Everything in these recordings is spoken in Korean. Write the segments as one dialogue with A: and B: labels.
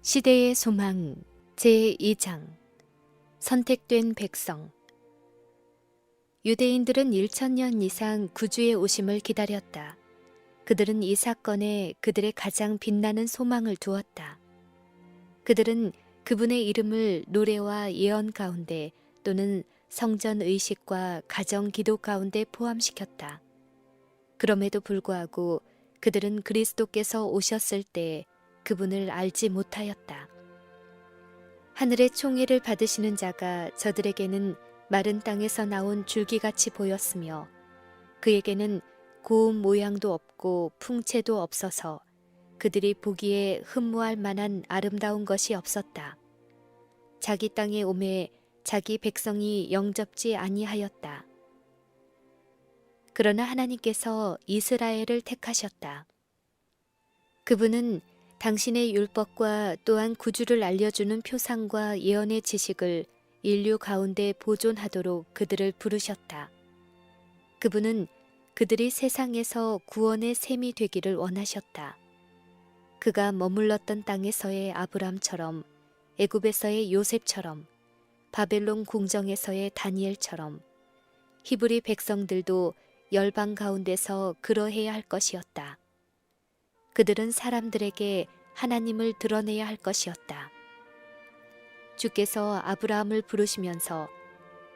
A: 시대의 소망 제2장 선택된 백성. 유대인들은 1000년 이상 구주의 오심을 기다렸다. 그들은 이 사건에 그들의 가장 빛나는 소망을 두었다. 그들은 그분의 이름을 노래와 예언 가운데 또는 성전 의식과 가정 기도 가운데 포함시켰다. 그럼에도 불구하고 그들은 그리스도께서 오셨을 때 그분을 알지 못하였다. 하늘의 총애를 받으시는 자가 저들에게는 마른 땅에서 나온 줄기같이 보였으며 그에게는 고운 모양도 없고 풍채도 없어서 그들이 보기에 흠모할 만한 아름다운 것이 없었다. 자기 땅에 오매 자기 백성이 영접지 아니하였다. 그러나 하나님께서 이스라엘을 택하셨다. 그분은 당신의 율법과 또한 구주를 알려주는 표상과 예언의 지식을 인류 가운데 보존하도록 그들을 부르셨다. 그분은 그들이 세상에서 구원의 셈이 되기를 원하셨다. 그가 머물렀던 땅에서의 아브람처럼, 애굽에서의 요셉처럼, 바벨론 궁정에서의 다니엘처럼 히브리 백성들도 열방 가운데서 그러해야 할 것이었다. 그들은 사람들에게 하나님을 드러내야 할 것이었다. 주께서 아브라함을 부르시면서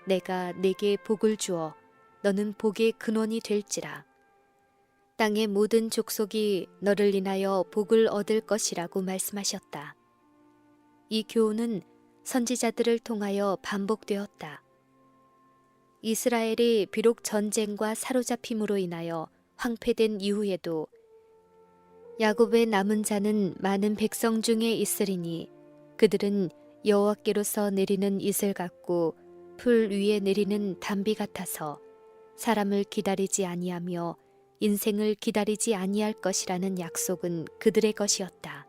A: 내가 네게 복을 주어 너는 복의 근원이 될지라. 땅의 모든 족속이 너를 인하여 복을 얻을 것이라고 말씀하셨다. 이 교훈은 선지자들을 통하여 반복되었다. 이스라엘이 비록 전쟁과 사로잡힘으로 인하여 황폐된 이후에도 야곱의 남은 자는 많은 백성 중에 있으리니 그들은 여호와께로서 내리는 이슬 같고 풀 위에 내리는 담비 같아서 사람을 기다리지 아니하며 인생을 기다리지 아니할 것이라는 약속은 그들의 것이었다.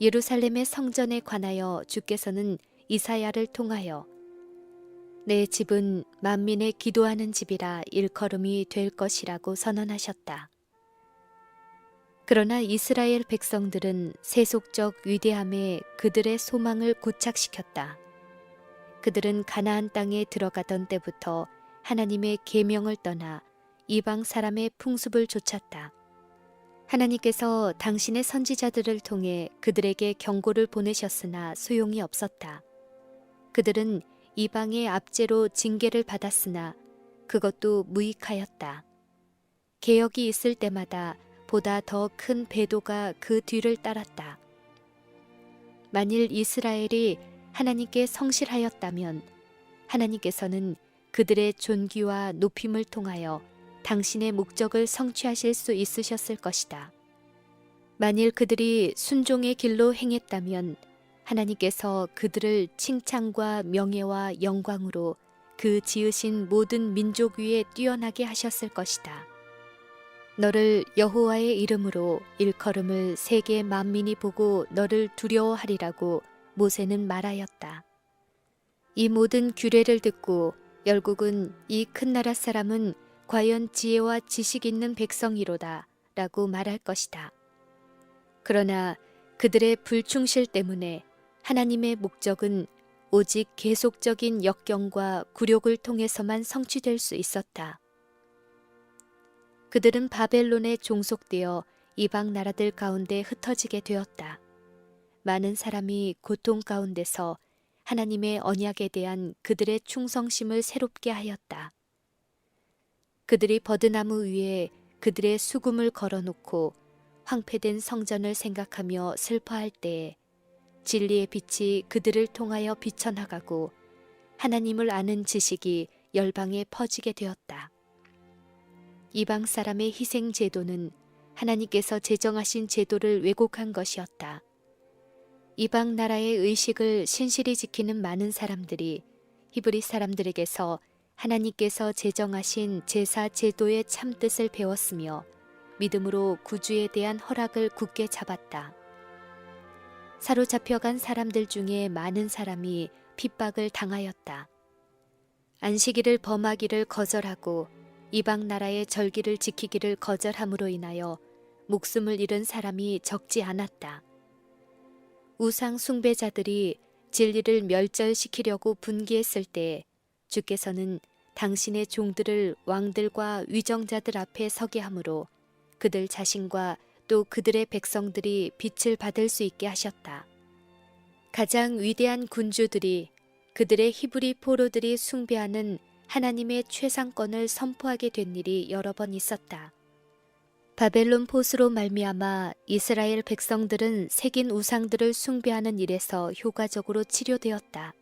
A: 예루살렘의 성전에 관하여 주께서는 이사야를 통하여 내 집은 만민의 기도하는 집이라 일컬음이 될 것이라고 선언하셨다. 그러나 이스라엘 백성들은 세속적 위대함에 그들의 소망을 고착시켰다. 그들은 가나안 땅에 들어가던 때부터 하나님의 계명을 떠나 이방 사람의 풍습을 좇았다. 하나님께서 당신의 선지자들을 통해 그들에게 경고를 보내셨으나 소용이 없었다. 그들은 이방의 압제로 징계를 받았으나 그것도 무익하였다. 개혁이 있을 때마다 보다 더 큰 배도가 그 뒤를 따랐다. 만일 이스라엘이 하나님께 성실하였다면 하나님께서는 그들의 존귀와 높임을 통하여 당신의 목적을 성취하실 수 있으셨을 것이다. 만일 그들이 순종의 길로 행했다면 하나님께서 그들을 칭찬과 명예와 영광으로 그 지으신 모든 민족 위에 뛰어나게 하셨을 것이다. 너를 여호와의 이름으로 일컬음을 세계 만민이 보고 너를 두려워하리라고 모세는 말하였다. 이 모든 규례를 듣고 열국은 이 큰 나라 사람은 과연 지혜와 지식 있는 백성이로다 라고 말할 것이다. 그러나 그들의 불충실 때문에 하나님의 목적은 오직 계속적인 역경과 굴욕을 통해서만 성취될 수 있었다. 그들은 바벨론에 종속되어 이방 나라들 가운데 흩어지게 되었다. 많은 사람이 고통 가운데서 하나님의 언약에 대한 그들의 충성심을 새롭게 하였다. 그들이 버드나무 위에 그들의 수금을 걸어놓고 황폐된 성전을 생각하며 슬퍼할 때에 진리의 빛이 그들을 통하여 비쳐나가고 하나님을 아는 지식이 열방에 퍼지게 되었다. 이방 사람의 희생 제도는 하나님께서 제정하신 제도를 왜곡한 것이었다. 이방 나라의 의식을 신실히 지키는 많은 사람들이 히브리 사람들에게서 하나님께서 제정하신 제사 제도의 참뜻을 배웠으며 믿음으로 구주에 대한 허락을 굳게 잡았다. 사로잡혀간 사람들 중에 많은 사람이 핍박을 당하였다. 안식일을 범하기를 거절하고 이방 나라의 절기를 지키기를 거절함으로 인하여 목숨을 잃은 사람이 적지 않았다. 우상 숭배자들이 진리를 멸절시키려고 분기했을 때 주께서는 당신의 종들을 왕들과 위정자들 앞에 서게 함으로 그들 자신과 또 그들의 백성들이 빛을 받을 수 있게 하셨다. 가장 위대한 군주들이 그들의 히브리 포로들이 숭배하는 하나님의 최상권을 선포하게 된 일이 여러 번 있었다. 바벨론 포수로 말미암아 이스라엘 백성들은 새긴 우상들을 숭배하는 일에서 효과적으로 치료되었다.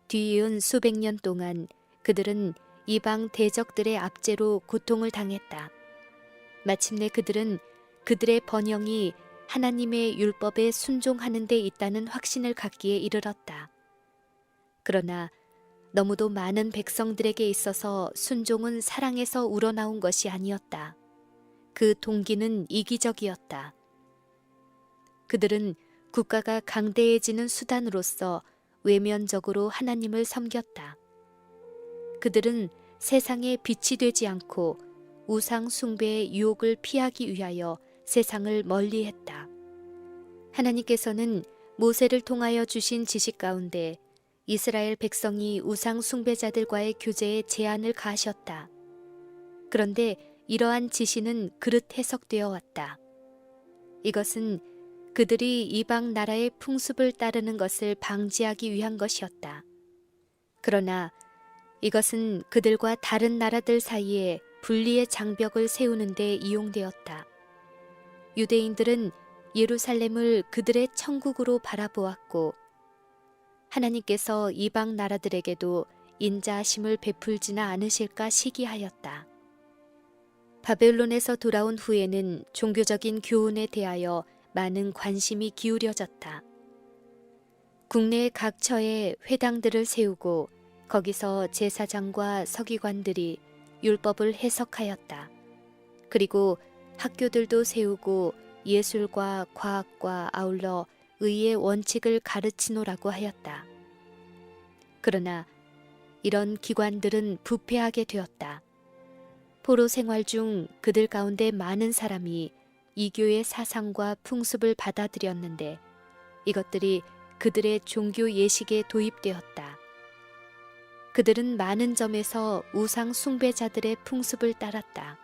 A: 뒤이은 수백 년 동안 그들은 이방 대적들의 압제로 고통을 당했다. 마침내 그들은 그들의 번영이 하나님의 율법에 순종하는 데 있다는 확신을 갖기에 이르렀다. 그러나 너무도 많은 백성들에게 있어서 순종은 사랑에서 우러나온 것이 아니었다. 그 동기는 이기적이었다. 그들은 국가가 강대해지는 수단으로서 외면적으로 하나님을 섬겼다. 그들은 세상에 빛이 되지 않고 우상 숭배의 유혹을 피하기 위하여 세상을 멀리했다. 하나님께서는 모세를 통하여 주신 지식 가운데 이스라엘 백성이 우상 숭배자들과의 교제에 제한을 가하셨다. 그런데 이러한 지시는 그릇 해석되어 왔다. 이것은 그들이 이방 나라의 풍습을 따르는 것을 방지하기 위한 것이었다. 그러나 이것은 그들과 다른 나라들 사이에 분리의 장벽을 세우는 데 이용되었다. 유대인들은 예루살렘을 그들의 천국으로 바라보았고 하나님께서 이방 나라들에게도 인자하심을 베풀지나 않으실까 시기하였다. 바벨론에서 돌아온 후에는 종교적인 교훈에 대하여 많은 관심이 기울여졌다. 국내의 각 처에 회당들을 세우고 거기서 제사장과 서기관들이 율법을 해석하였다. 그리고 학교들도 세우고 예술과 과학과 아울러 의의 원칙을 가르치노라고 하였다. 그러나 이런 기관들은 부패하게 되었다. 포로 생활 중 그들 가운데 많은 사람이 이교의 사상과 풍습을 받아들였는데 이것들이 그들의 종교 예식에 도입되었다. 그들은 많은 점에서 우상 숭배자들의 풍습을 따랐다.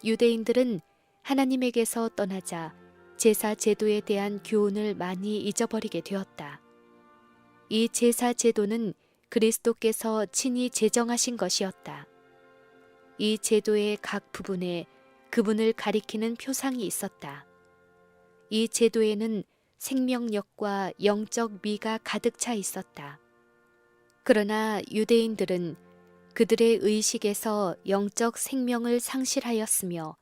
A: 유대인들은 하나님에게서 떠나자 제사 제도에 대한 교훈을 많이 잊어버리게 되었다. 이 제사 제도는 그리스도께서 친히 제정하신 것이었다. 이 제도의 각 부분에 그분을 가리키는 표상이 있었다. 이 제도에는 생명력과 영적 미가 가득 차 있었다. 그러나 유대인들은 그들의 의식에서 영적 생명을 상실하였으며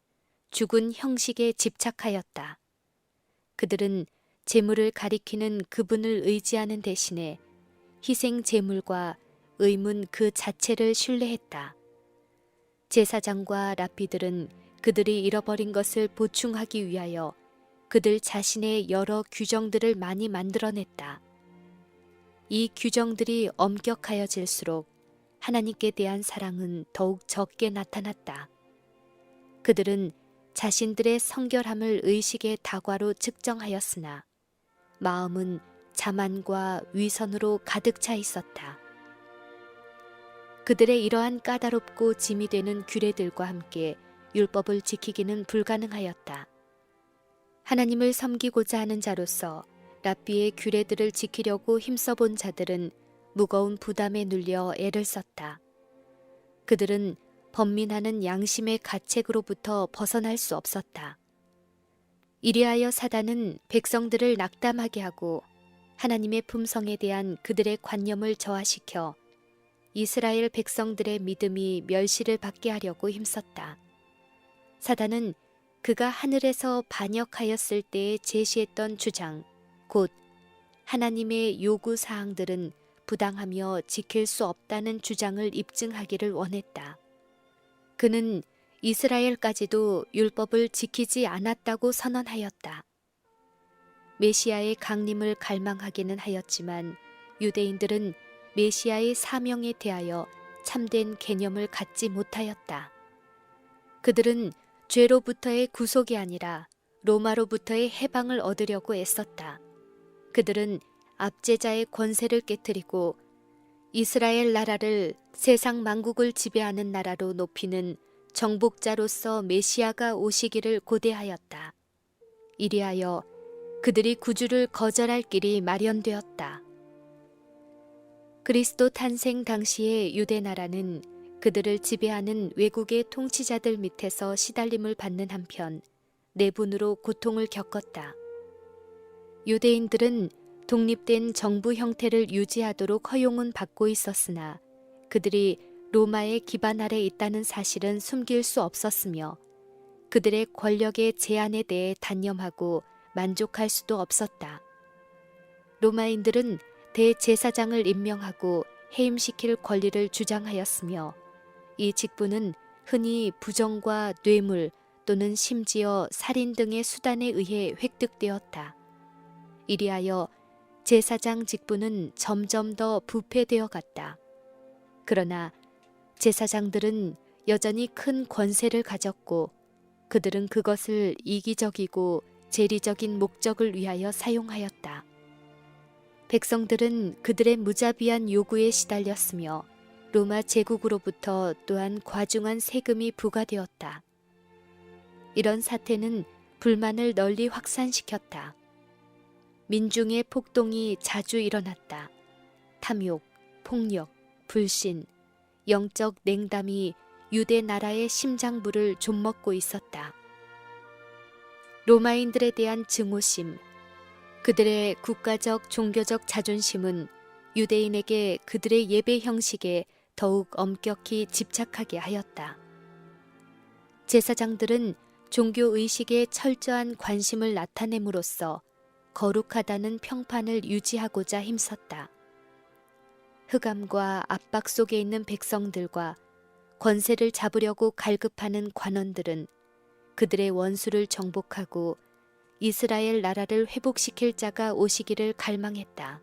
A: 죽은 형식에 집착하였다. 그들은 제물을 가리키는 그분을 의지하는 대신에 희생 제물과 의문 그 자체를 신뢰했다. 제사장과 랍비들은 그들이 잃어버린 것을 보충하기 위하여 그들 자신의 여러 규정들을 많이 만들어냈다. 이 규정들이 엄격하여질수록 하나님께 대한 사랑은 더욱 적게 나타났다. 그들은 자신들의 성결함을 의식의 다과로 측정하였으나 마음은 자만과 위선으로 가득 차 있었다. 그들의 이러한 까다롭고 짐이 되는 규례들과 함께 율법을 지키기는 불가능하였다. 하나님을 섬기고자 하는 자로서 랍비의 규례들을 지키려고 힘써본 자들은 무거운 부담에 눌려 애를 썼다. 그들은 번민하는 양심의 가책으로부터 벗어날 수 없었다. 이리하여 사단은 백성들을 낙담하게 하고 하나님의 품성에 대한 그들의 관념을 저하시켜 이스라엘 백성들의 믿음이 멸시를 받게 하려고 힘썼다. 사단은 그가 하늘에서 반역하였을 때에 제시했던 주장, 곧 하나님의 요구 사항들은 부당하며 지킬 수 없다는 주장을 입증하기를 원했다. 그는 이스라엘까지도 율법을 지키지 않았다고 선언하였다. 메시아의 강림을 갈망하기는 하였지만 유대인들은 메시아의 사명에 대하여 참된 개념을 갖지 못하였다. 그들은 죄로부터의 구속이 아니라 로마로부터의 해방을 얻으려고 애썼다. 그들은 압제자의 권세를 깨뜨리고 이스라엘 나라를 세상 만국을 지배하는 나라로 높이는 정복자로서 메시아가 오시기를 고대하였다. 이리하여 그들이 구주를 거절할 길이 마련되었다. 그리스도 탄생 당시의 유대 나라는 그들을 지배하는 외국의 통치자들 밑에서 시달림을 받는 한편 내분으로 고통을 겪었다. 유대인들은 독립된 정부 형태를 유지하도록 허용은 받고 있었으나 그들이 로마의 기반 아래 있다는 사실은 숨길 수 없었으며 그들의 권력의 제한에 대해 단념하고 만족할 수도 없었다. 로마인들은 대제사장을 임명하고 해임시킬 권리를 주장하였으며 이 직분은 흔히 부정과 뇌물 또는 심지어 살인 등의 수단에 의해 획득되었다. 이리하여 제사장 직분은 점점 더 부패되어 갔다. 그러나 제사장들은 여전히 큰 권세를 가졌고 그들은 그것을 이기적이고 재리적인 목적을 위하여 사용하였다. 백성들은 그들의 무자비한 요구에 시달렸으며 로마 제국으로부터 또한 과중한 세금이 부과되었다. 이런 사태는 불만을 널리 확산시켰다. 민중의 폭동이 자주 일어났다. 탐욕, 폭력, 불신, 영적 냉담이 유대 나라의 심장부를 좀먹고 있었다. 로마인들에 대한 증오심, 그들의 국가적 종교적 자존심은 유대인에게 그들의 예배 형식에 더욱 엄격히 집착하게 하였다. 제사장들은 종교의식에 철저한 관심을 나타냄으로써 거룩하다는 평판을 유지하고자 힘썼다. 흑암과 압박 속에 있는 백성들과 권세를 잡으려고 갈급하는 관원들은 그들의 원수를 정복하고 이스라엘 나라를 회복시킬 자가 오시기를 갈망했다.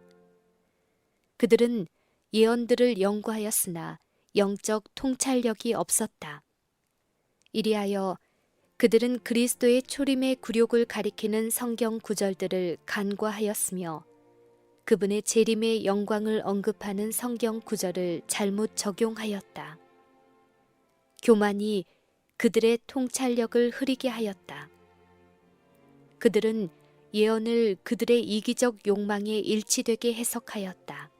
A: 그들은 예언들을 연구하였으나 영적 통찰력이 없었다. 이리하여 그들은 그리스도의 초림의 굴욕을 가리키는 성경 구절들을 간과하였으며 그분의 재림의 영광을 언급하는 성경 구절을 잘못 적용하였다. 교만이 그들의 통찰력을 흐리게 하였다. 그들은 예언을 그들의 이기적 욕망에 일치되게 해석하였다.